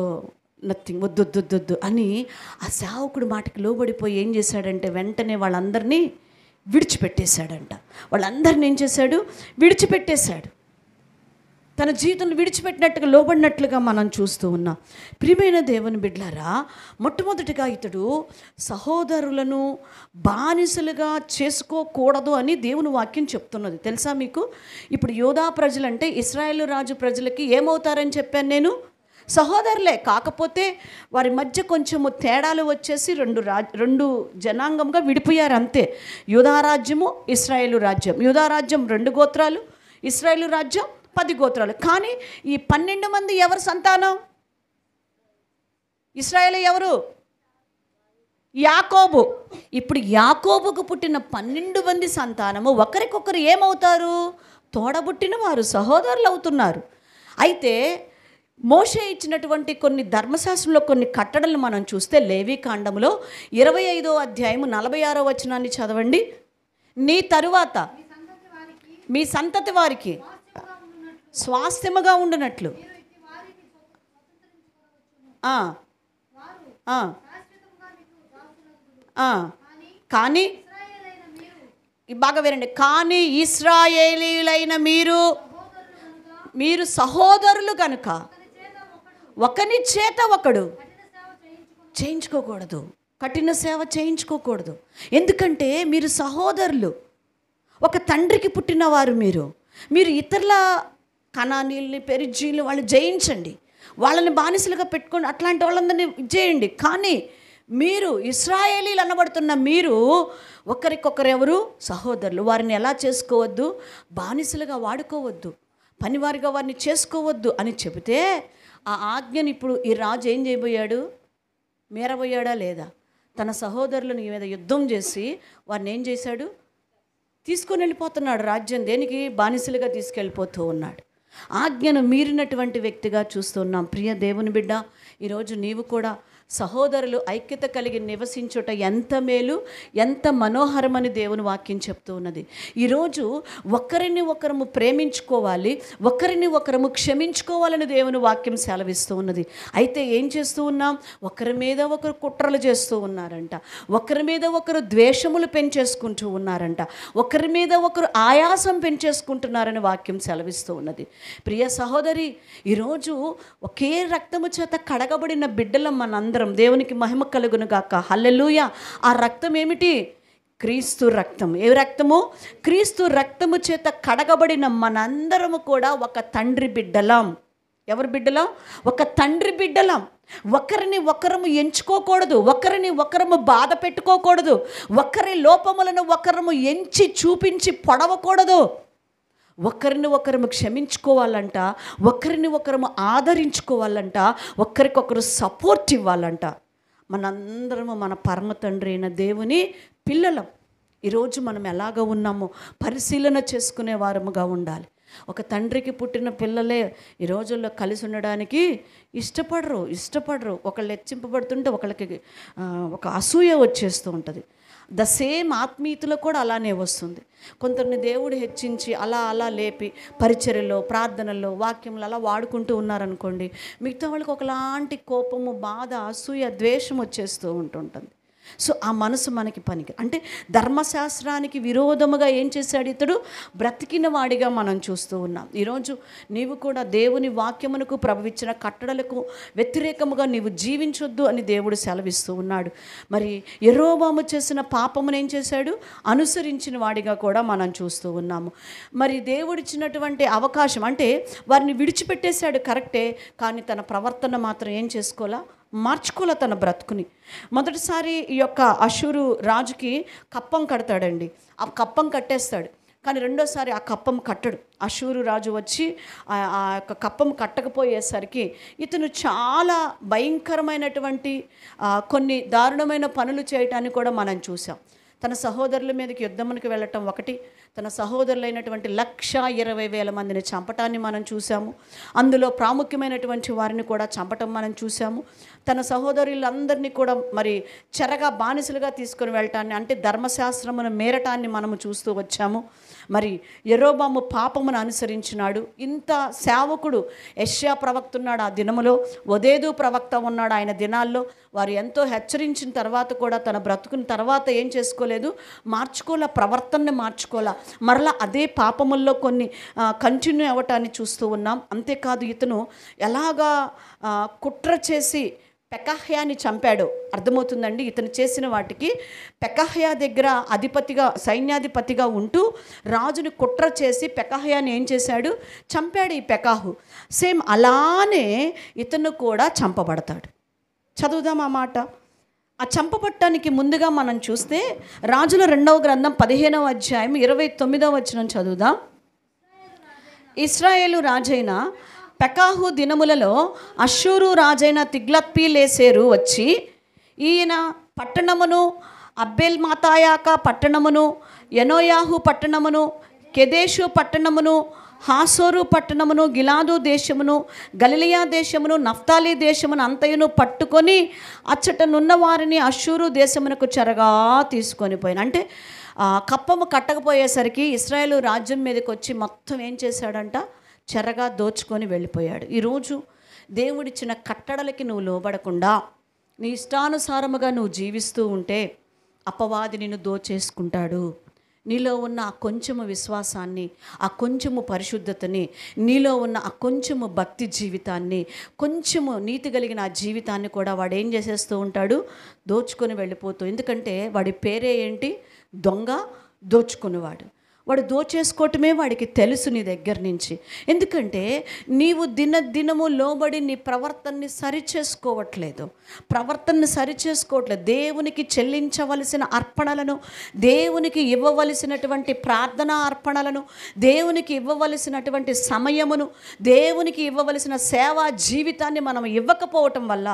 నథింగ్, వద్దు అని ఆ సేవకుడు మాటకి లోబడిపోయి ఏం చేశాడంటే, వెంటనే వాళ్ళందరినీ విడిచిపెట్టేశాడంట. వాళ్ళందరినీ ఏం చేశాడు? విడిచిపెట్టేశాడు. తన జీవితంలో విడిచిపెట్టినట్టుగా లోబడినట్లుగా మనం చూస్తూ ఉన్నాం. ప్రియమైన దేవుని బిడ్డలారా, మొట్టమొదటిగా ఇతడు సహోదరులను బానిసలుగా చేసుకోకూడదు అని దేవుని వాక్యం చెప్తున్నది. తెలుసా మీకు? ఇప్పుడు యోధా ప్రజలంటే ఇశ్రాయేలు రాజు ప్రజలకి ఏమవుతారని చెప్పాను నేను? సహోదరులే. కాకపోతే వారి మధ్య కొంచెము తేడాలు వచ్చేసి రెండు జనాంగంగా విడిపోయారు అంతే. యూదా రాజ్యము, ఇశ్రాయేలు రాజ్యం. యూదా రాజ్యం 2 గోత్రాలు, ఇశ్రాయేలు రాజ్యం 10 గోత్రాలు. కానీ ఈ 12 మంది ఎవరు సంతానం? ఇశ్రాయేలు ఎవరు? యాకోబు. ఇప్పుడు యాకోబుకు పుట్టిన 12 మంది సంతానము ఒకరికొకరు ఏమవుతారు? తోడబుట్టిన వారు, సహోదరులు అవుతున్నారు. అయితే మోషే ఇచ్చినటువంటి కొన్ని ధర్మశాస్త్రంలో కొన్ని కట్టడలను మనం చూస్తే లేవి కాండంలో 25వ అధ్యాయము 46వ వచనాన్ని చదవండి. నీ తరువాత మీ సంతతి వారికి స్వాస్థ్యముగా ఉండునట్లు కానీ బాగా వినండి. కానీ ఇశ్రాయేలీయులైన మీరు సహోదరులు కనుక ఒకని చేత ఒకడు చేయించుకోకూడదు, కఠిన సేవ చేయించుకోకూడదు. ఎందుకంటే మీరు సహోదరులు, ఒక తండ్రికి పుట్టినవారు. మీరు ఇతరుల కనానీల్ని, పెరిజీల్ని వాళ్ళు జయించండి, వాళ్ళని బానిసలుగా పెట్టుకొని అట్లాంటి వాళ్ళందరినీ చేయండి. కానీ మీరు ఇశ్రాయేలీలు అనబడుతున్న మీరు ఒకరికొకరెవరు? సహోదరులు. వారిని ఎలా చేసుకోవద్దు? బానిసలుగా వాడుకోవద్దు, పనివారిగా వారిని చేసుకోవద్దు అని చెబితే ఆ ఆజ్ఞని ఇప్పుడు ఈ రాజు ఏం చేయబోయాడు? మీరబోయాడా లేదా? తన సహోదరులను మీద యుద్ధం చేసి వారిని ఏం చేశాడు? తీసుకొని వెళ్ళిపోతున్నాడు రాజ్యం. దేనికి? బానిసలుగా తీసుకెళ్ళిపోతూ ఉన్నాడు. ఆజ్ఞను మీరినటువంటి వ్యక్తిగా చూస్తున్నాం. ప్రియ దేవుని బిడ్డ, ఈరోజు నీవు కూడా సహోదరులు ఐక్యత కలిగి నివసించుట ఎంత మేలు, ఎంత మనోహరమని దేవుని వాక్యం చెప్తూ ఉన్నది. ఈరోజు ఒకరిని ఒకరము ప్రేమించుకోవాలి, ఒకరిని ఒకరము క్షమించుకోవాలని దేవుని వాక్యం సెలవిస్తూ ఉన్నది. అయితే ఏం చేస్తూ ఉన్నాం? ఒకరి మీద ఒకరు కుట్రలు చేస్తూ ఉన్నారంట, ఒకరి మీద ఒకరు ద్వేషములు పెంచేసుకుంటూ ఉన్నారంట, ఒకరి మీద ఒకరు ఆయాసం పెంచేసుకుంటున్నారని వాక్యం సెలవిస్తూ ఉన్నది. ప్రియ సహోదరి, ఈరోజు ఒకే రక్తము చేత కడగబడిన బిడ్డలం మనందరం. దేవునికి మహిమ కలుగును గాక. హల్లెలూయా. ఆ రక్తం ఏమిటి? క్రీస్తు రక్తం. ఏ రక్తము? క్రీస్తు రక్తము చేత కడగబడిన మనందరము కూడా ఒక తండ్రి బిడ్డలం. ఎవరి బిడ్డలం? ఒక తండ్రి బిడ్డలం. ఒకరిని ఒకరము ఎంచుకోకూడదు, ఒకరిని ఒకరము బాధ పెట్టుకోకూడదు, ఒకరి లోపములను ఒకరము ఎంచి చూపించి పొడవకూడదు. ఒకరిని ఒకరము క్షమించుకోవాలంట, ఒకరిని ఒకరము ఆదరించుకోవాలంట, ఒకరికొకరు సపోర్ట్ ఇవ్వాలంట. మనందరము మన పరమ తండ్రి అయిన దేవుని పిల్లలం. ఈరోజు మనం ఎలాగ ఉన్నామో పరిశీలన చేసుకునే వారముగా ఉండాలి. ఒక తండ్రికి పుట్టిన పిల్లలే ఈ రోజుల్లో కలిసి ఉండడానికి ఇష్టపడరు. ఒకళ్ళు హెచ్చింపబడుతుంటే ఒకళ్ళకి ఒక అసూయ వచ్చేస్తూ ఉంటుంది. ద సేమ్ ఆత్మీయతలో కూడా అలానే వస్తుంది. కొందరిని దేవుడు హెచ్చించి అలా లేపి పరిచర్యలో, ప్రార్థనల్లో, వాక్యంలో అలా వాడుకుంటూ ఉన్నారనుకోండి, మిగతా వాళ్ళకి ఒకలాంటి కోపము, బాధ, అసూయ, ద్వేషం వచ్చేస్తూ ఉంటుంటుంది. సో ఆ మనసు మనకి పనికి, అంటే ధర్మశాస్త్రానికి విరోధముగా ఏం చేశాడు ఇతడు? బ్రతికిన వాడిగా మనం చూస్తూ ఉన్నాం. ఈరోజు నీవు కూడా దేవుని వాక్యమునకు, ప్రభువిచ్చిన కట్టడలకు వ్యతిరేకముగా నీవు జీవించొద్దు అని దేవుడు సెలవిస్తూ ఉన్నాడు. మరి యెరోబాము చేసిన పాపమును ఏం చేశాడు? అనుసరించిన వాడిగా కూడా మనం చూస్తూ ఉన్నాము. మరి దేవుడిచ్చినటువంటి అవకాశం, అంటే వారిని విడిచిపెట్టేశాడు కరెక్టే, కానీ తన ప్రవర్తన మాత్రం ఏం చేసుకోవాలా? మార్చుకోలే తన బ్రతుకుని. మొదటిసారి ఈ యొక్క అషూరు రాజుకి కప్పం కడతాడండి. ఆ కప్పం కట్టేస్తాడు, కానీ రెండోసారి ఆ కప్పం కట్టడు. అషూరు రాజు వచ్చి ఆ యొక్క కప్పం కట్టకపోయేసరికి ఇతను చాలా భయంకరమైనటువంటి కొన్ని దారుణమైన పనులు చేయటాన్ని కూడా మనం చూసాం. తన సహోదరుల మీదకి యుద్ధమునికి వెళ్ళటం ఒకటి, తన సహోదరులైనటువంటి 120,000 మందిని చంపటాన్ని మనం చూసాము. అందులో ప్రాముఖ్యమైనటువంటి వారిని కూడా చంపటం మనం చూసాము. తన సహోదరులందరినీ కూడా మరి చెరగా బానిసలుగా తీసుకొని వెళ్ళటాన్ని, అంటే ధర్మశాస్త్రమును మేరటాన్ని మనము చూస్తూ వచ్చాము. మరి యెరోబాము పాపమును అనుసరించినాడు. ఇంత సేవకుడు యెషయా ప్రవక్త ఉన్నాడు ఆ దినములో, ఓదేదు ప్రవక్త ఉన్నాడు ఆయన దినాల్లో. వారు ఎంతో హెచ్చరించిన తర్వాత కూడా తన బ్రతుకుని తర్వాత ఏం చేసుకోలేదు, మార్చుకోలే, ప్రవర్తనని మార్చుకోలే, మరలా అదే పాపముల్లో కొన్ని కంటిన్యూ అవ్వటాన్ని చూస్తూ ఉన్నాం. అంతేకాదు ఇతను ఎలాగా కుట్ర చేసి పెకహ్యాని చంపాడు. అర్థమవుతుందండి. ఇతను చేసిన వాటికి పెకహ్యా దగ్గర అధిపతిగా, సైన్యాధిపతిగా ఉంటూ రాజుని కుట్ర చేసి పెకహ్యాని ఏం చేశాడు, చంపాడు ఈ పెకాహు. సేమ్ అలానే ఇతను కూడా చంపబడతాడు. చదువుదాం ఆ మాట. ఆ చంపబట్టడానికి ముందుగా మనం చూస్తే రాజుల 2వ గ్రంథం 15వ అధ్యాయం 29వ వచనం చదువుదాం. ఇశ్రాయేలు రాజైన పెకాహు దినములలో అష్షూరు రాజైన తిగ్లత్పిలేసెరు వచ్చి ఈయన పట్టణమును, అబ్బేల్ మాతాయాక పట్టణమును, యెనోయాహు పట్టణమును, కెదేషు పట్టణమును, హాసోరు పట్టణమును, గిలాదు దేశమును, గలిలియా దేశమును, నఫ్తాలి దేశమును అంతయును పట్టుకొని అచ్చటనున్న వారిని అష్షూరు దేశమునకు చెరగా తీసుకొని పోయిన. అంటే కప్పము కట్టకపోయేసరికి ఇశ్రాయేలు రాజ్యం మీదకి వచ్చి మొత్తం ఏం చేశాడంట, చెరగా దోచుకొని వెళ్ళిపోయాడు. ఈరోజు దేవుడిచ్చిన కట్టడలకి నువ్వు లోబడకుండా నీ ఇష్టానుసారముగా నువ్వు జీవిస్తూ ఉంటే అపవాది నిన్ను దోచేసుకుంటాడు. నీలో ఉన్న ఆ కొంచెము విశ్వాసాన్ని, ఆ కొంచెము పరిశుద్ధతని, నీలో ఉన్న ఆ కొంచెము భక్తి జీవితాన్ని, కొంచెము నీతి కలిగిన ఆ జీవితాన్ని కూడా వాడు ఏం చేసేస్తూ ఉంటాడు, దోచుకొని వెళ్ళిపోతూ. ఎందుకంటే వాడి పేరే ఏంటి, దొంగ, దోచుకునేవాడు. వాడు దోచేసుకోవటమే వాడికి తెలుసు నీ దగ్గర నుంచి. ఎందుకంటే నీవు దినదినము లోబడి నీ ప్రవర్తనని సరిచేసుకోవట్లేదు, దేవునికి చెల్లించవలసిన అర్పణలను, దేవునికి ఇవ్వవలసినటువంటి ప్రార్థనా అర్పణలను, దేవునికి ఇవ్వవలసినటువంటి సమయమును, దేవునికి ఇవ్వవలసిన సేవా జీవితాన్ని మనం ఇవ్వకపోవటం వల్ల,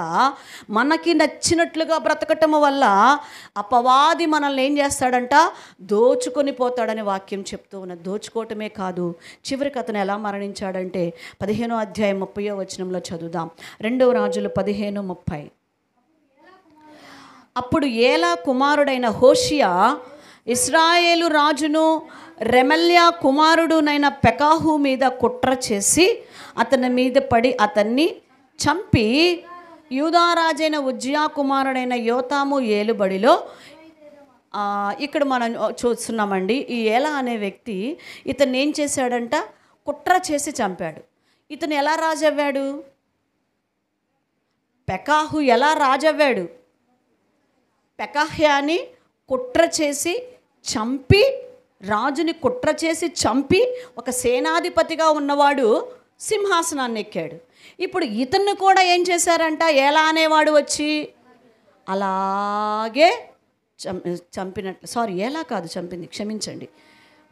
మనకి నచ్చినట్లుగా బ్రతకటం వల్ల అపవాది మనల్ని ఏం చేస్తాడంట, దోచుకొని పోతాడని వాక్యం చెప్తూ ఉన్న. దోచుకోవటమే కాదు, చివరికి అతను ఎలా మరణించాడంటే 15వ అధ్యాయం 30వ వచనంలో చదువుదాం. 2వ రాజులు 15:30. అప్పుడు ఏలా కుమారుడైన హోషియా ఇశ్రాయేలు రాజును రెమల్యా కుమారుడునైన పెకాహు మీద కుట్ర చేసి అతని మీద పడి అతన్ని చంపి యూదారాజైన ఉజ్జియా కుమారుడైన యోతాము ఏలుబడిలో. ఇక్కడ మనం చూస్తున్నామండి, ఈ ఏలా అనే వ్యక్తి ఇతన్ని ఏం చేశాడంట, కుట్ర చేసి చంపాడు. ఇతను ఎలా రాజవ్వాడు, పెకాహు ఎలా రాజవ్వాడు, పెకాహ్యాని కుట్ర చేసి చంపి, రాజుని కుట్ర చేసి చంపి ఒక సేనాధిపతిగా ఉన్నవాడు సింహాసనాన్ని ఎక్కాడు. ఇప్పుడు ఇతన్ని కూడా ఏం చేశారంట, ఏలా అనేవాడు వచ్చి అలాగే చంపినట్లు. ఏలా కాదు చంపింది, క్షమించండి,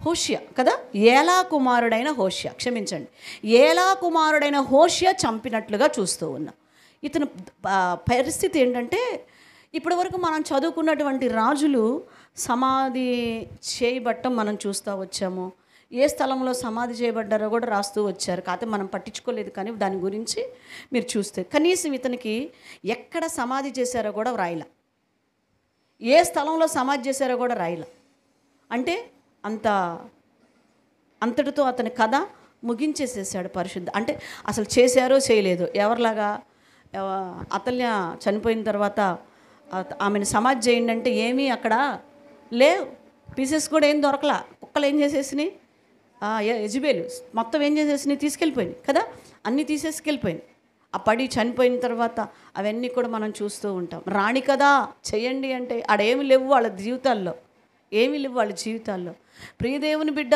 హోషియా కదా, ఏలా కుమారుడైన హోషియా, క్షమించండి, ఏలా కుమారుడైన హోషియా చంపినట్లుగా చూస్తూ ఉన్నాం. ఇతను పరిస్థితి ఏంటంటే, ఇప్పటి వరకు మనం చదువుకున్నటువంటి రాజులు సమాధి చేయబట్టం మనం చూస్తూ వచ్చాము. ఏ స్థలంలో సమాధి చేయబడ్డారో కూడా రాస్తూ వచ్చారు. కాకపోతే మనం పట్టించుకోలేదు. కానీ దాని గురించి మీరు చూస్తే కనీసం ఇతనికి ఎక్కడ సమాధి చేశారో కూడా రాయలా, ఏ స్థలంలో సమాధి చేశారో కూడా రాయలా. అంటే అంతటితో అతని కథ ముగించేసేసాడు పరిశుద్ధ. అంటే అసలు చేశారో చేయలేదో, ఎవరిలాగా అతల్య చనిపోయిన తర్వాత ఆమెను సమాధి చేయండి అంటే ఏమీ అక్కడ లేవు, పీసెస్ కూడా ఏం దొరకలా. కుక్కలు ఏం చేసేసినాయి, యజబేలు మొత్తం ఏం చేసేసినాయి, తీసుకెళ్ళిపోయినాయి కదా, అన్నీ తీసేసుకెళ్ళిపోయినాయి. ఆ పడి చనిపోయిన తర్వాత అవన్నీ కూడా మనం చూస్తూ ఉంటాం. రాణి కదా చెయ్యండి అంటే ఆడేమి లేవు వాళ్ళ జీవితాల్లో, ఏమీ లేవు వాళ్ళ జీవితాల్లో. ప్రియదేవుని బిడ్డ,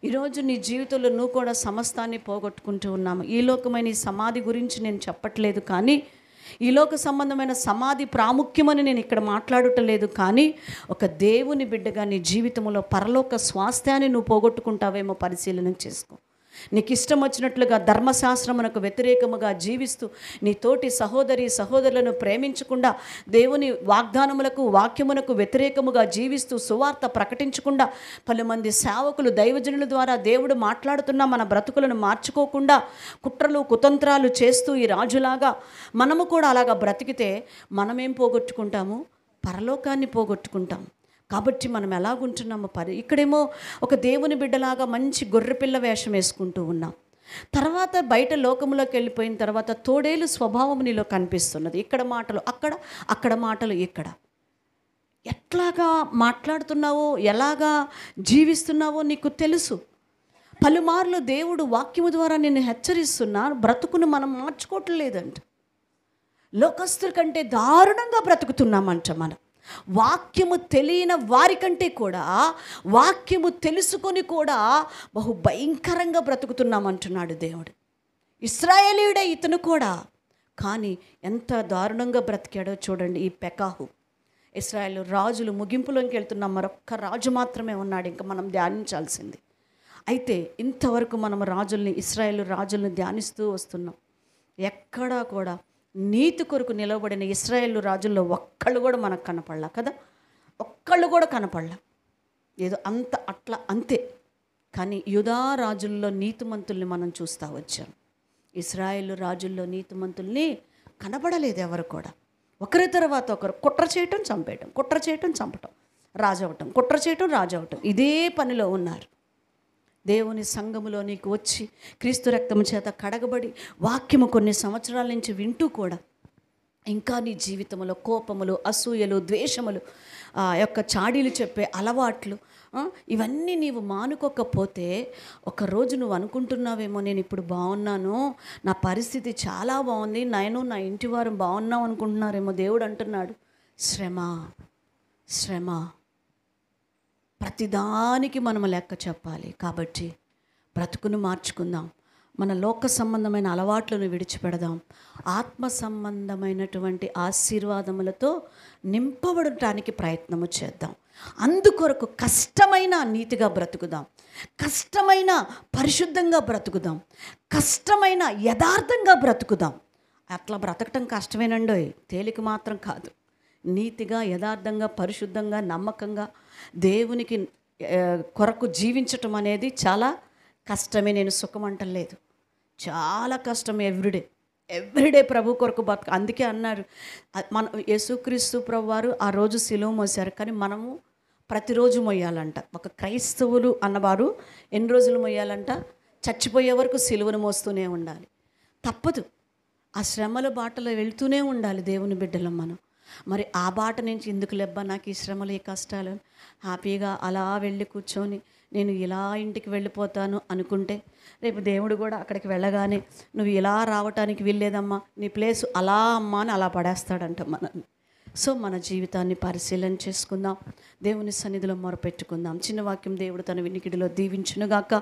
ఈరోజు నీ జీవితంలో నువ్వు కూడా సమస్తాన్ని పోగొట్టుకుంటూ ఉన్నాము. ఈ లోకమైన ఈ సమాధి గురించి నేను చెప్పట్లేదు, కానీ ఈ లోక సంబంధమైన సమాధి ప్రాముఖ్యమని నేను ఇక్కడ మాట్లాడటలేదు. కానీ ఒక దేవుని బిడ్డగా నీ జీవితంలో పరలోక స్వాస్థ్యాన్ని నువ్వు పోగొట్టుకుంటావేమో పరిశీలన చేసుకో. నీకు ఇష్టం వచ్చినట్లుగా ధర్మశాస్త్రమునకు వ్యతిరేకముగా జీవిస్తూ నీ తోటి సహోదరులను ప్రేమించకుండా, దేవుని వాగ్దానములకు వాక్యమునకు వ్యతిరేకముగా జీవిస్తూ సువార్త ప్రకటించకుండా, పలుమంది సేవకులు దైవజనుల ద్వారా దేవుడు మాట్లాడుతున్నా మన బ్రతుకులను మార్చుకోకుండా కుట్రలు కుతంత్రాలు చేస్తూ ఈ రాజులాగా మనము కూడా అలాగా బ్రతికితే మనమేం పోగొట్టుకుంటాము, పరలోకాన్ని పోగొట్టుకుంటాం. కాబట్టి మనం ఎలాగుంటున్నామో ఇక్కడేమో ఒక దేవుని బిడ్డలాగా మంచి గొర్రెపిల్ల వేషం వేసుకుంటూ ఉన్నాం. తర్వాత బయట లోకంలోకి వెళ్ళిపోయిన తర్వాత తోడేలు స్వభావం నీలో కనిపిస్తున్నది. ఇక్కడ మాటలు అక్కడ, అక్కడ మాటలు ఇక్కడ. ఎట్లాగా మాట్లాడుతున్నావో, ఎలాగా జీవిస్తున్నావో నీకు తెలుసు. పలుమార్లు దేవుడు వాక్యము ద్వారా నిన్ను హెచ్చరిస్తున్నా, బ్రతుకును మనం మార్చుకోవట్లేదంట. లోకస్తుల కంటే దారుణంగా బ్రతుకుతున్నామంట మనం. వాక్యము తెలియని వారికంటే కూడా వాక్యము తెలుసుకొని కూడా బహు భయంకరంగా బ్రతుకుతున్నామంటున్నాడు దేవుడు. ఇశ్రాయేలీయుడే ఇతను కూడా, కానీ ఎంత దారుణంగా బ్రతికాడో చూడండి ఈ పెకాహు. ఇశ్రాయేల్ రాజులు ముగింపులోకి వెళ్తున్నాం, మరొక్క రాజు మాత్రమే ఉన్నాడు ఇంకా మనం ధ్యానించాల్సింది. అయితే ఇంతవరకు మనం ఇశ్రాయేల్ రాజులను ధ్యానిస్తూ వస్తున్నాం. ఎక్కడా కూడా నీతి కొరకు నిలబడిన ఇశ్రాయేల్ రాజుల్లో ఒక్కళ్ళు కూడా మనకు కనపడలా కదా, ఒక్కళ్ళు కూడా కనపడలా. ఏదో అట్లా అంతే. కానీ యూదా రాజుల్లో నీతిమంతుల్ని మనం చూస్తూ వచ్చాం. ఇశ్రాయేల్ రాజుల్లో నీతిమంతుల్ని కనపడలేదు ఎవరు కూడా. ఒకరి తర్వాత ఒకరు కుట్ర చేయటం, చంపేయటం, కుట్ర చేయటం, చంపటం, రాజు అవటం, కుట్ర చేయటం, రాజు అవటం, ఇదే పనిలో ఉన్నారు. దేవుని సంఘములో నీకు వచ్చి క్రీస్తు రక్తము చేత కడగబడి వాక్యము కొన్ని సంవత్సరాల నుంచి వింటూ కూడా ఇంకా నీ జీవితంలో కోపములు, అసూయలు, ద్వేషములు, యొక్క చాడీలు చెప్పే అలవాట్లు, ఇవన్నీ నీవు మానుకోకపోతే ఒకరోజు నువ్వు అనుకుంటున్నావేమో, నేను ఇప్పుడు బాగున్నాను, నా పరిస్థితి చాలా బాగుంది, నేను నా ఇంటి వారు బాగున్నాం అనుకుంటున్నారేమో. దేవుడు అంటున్నాడు, శ్రమ శ్రమ, ప్రతిదానికి మనం లెక్క చెప్పాలి. కాబట్టి బ్రతుకును మార్చుకుందాం, మన లోక సంబంధమైన అలవాట్లను విడిచిపెడదాం, ఆత్మ సంబంధమైనటువంటి ఆశీర్వాదములతో నింపబడటానికి ప్రయత్నము చేద్దాం. అందుకొరకు కష్టమైన నీతిగా బ్రతుకుదాం, కష్టమైన పరిశుద్ధంగా బ్రతుకుదాం, కష్టమైన యథార్థంగా బ్రతుకుదాం. అట్లా బ్రతకటం కష్టమేనండోయ్, తేలిక మాత్రం కాదు. నీతిగా, యథార్థంగా, పరిశుద్ధంగా, నమ్మకంగా దేవునికి కొరకు జీవించటం అనేది చాలా కష్టమే. నేను సుఖం అంటలేదు, చాలా కష్టం. ఎవ్రీడే ప్రభు కొరకు బతుక. అందుకే అన్నారు మన యేసుక్రీస్తు ప్రభు వారు ఆ రోజు సిలువ మోసారు, కానీ మనము ప్రతిరోజు మొయ్యాలంట. ఒక క్రైస్తవులు అన్నవారు ఎన్ని రోజులు మొయ్యాలంట? చచ్చిపోయే వరకు సిలువను మోస్తూనే ఉండాలి, తప్పదు. ఆ శ్రమల బాటలో వెళ్తూనే ఉండాలి దేవుని బిడ్డలం మనం. మరి ఆ బాట నుంచి ఎందుకు లెబ్బా నాకు ఈ శ్రమలు, ఈ కష్టాలు, హ్యాపీగా అలా వెళ్ళి కూర్చొని నేను ఇలా ఇంటికి వెళ్ళిపోతాను అనుకుంటే, రేపు దేవుడు కూడా అక్కడికి వెళ్ళగానే నువ్వు ఇలా రావటానికి వీల్లేదమ్మా, నీ ప్లేసు అలా అమ్మా అని అలా పడేస్తాడంట మనల్ని. సో మన జీవితాన్ని పరిశీలన చేసుకుందాం, దేవుని సన్నిధిలో మొరపెట్టుకుందాం. చిన్న వాక్యం దేవుడు తన వినికిడిలో దీవించునుగాక.